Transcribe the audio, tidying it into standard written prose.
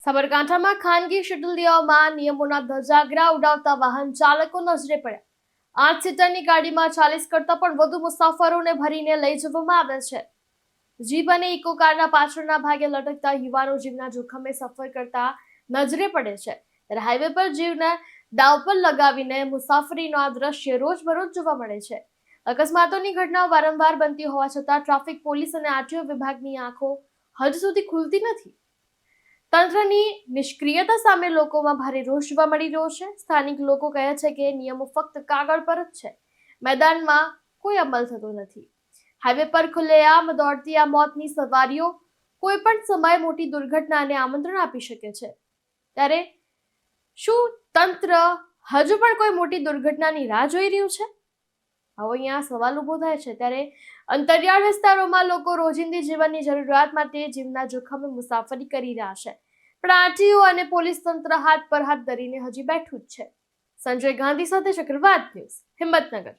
સાબરકાંઠામાં ખાનગી શેડ્યુલિયામાં નિયમોના ધજાગરા ઉડાવતા વાહન ચાલકો નજરે પડ્યા। 8 સીટરની ગાડીમાં 40 કરતાં પણ વધુ મુસાફરોને ભરીને લઈ જવામાં આવે છે। જીપ અને ઇકો કારના પાછળના ભાગે લટકતા યુવાનો જીવના જોખમે સફર કરતા નજરે પડે છે। ત્યારે હાઈવે પર જીવને દાવ પર લગાવીને મુસાફરીનો આ દ્રશ્ય રોજબરોજ જોવા મળે છે। અકસ્માતોની ઘટનાઓ વારંવાર બનતી હોવા છતાં ટ્રાફિક પોલીસ અને આરટીઓ વિભાગની આંખો હજુ સુધી ખુલતી નથી। તંત્રની નિષ્ક્રિયતા સામે લોકોમાં ભારે રોષ જોવા મળી રહ્યો છે। સ્થાનિક લોકો કહે છે કે નિયમો ફક્ત કાગળ પર જ છે, મેદાનમાં કોઈ અમલ થતો નથી। હાઈવે પર ખુલ્લેઆમ દોડતી આ મોતની સવારીઓ કોઈ પણ સમયે મોટી દુર્ઘટનાને આમંત્રણ આપી શકે છે। ત્યારે શું તંત્ર હજુ પણ કોઈ મોટી દુર્ઘટનાની રાહ જોઈ રહ્યું છે? હવે અહીંયા સવાલ ઉભો થાય છે। ત્યારે અંતરિયાળ વિસ્તારોમાં લોકો રોજિંદી જીવનની જરૂરિયાત માટે જીવના જોખમે મુસાફરી કરી રહ્યા છે, પણ આરટીઓ અને પોલીસ તંત્ર હાથ પર હાથ ધરીને હજી બેઠું જ છે। સંજય ગાંધી સાથે ચક્રવાત ન્યૂઝ, હિંમતનગર।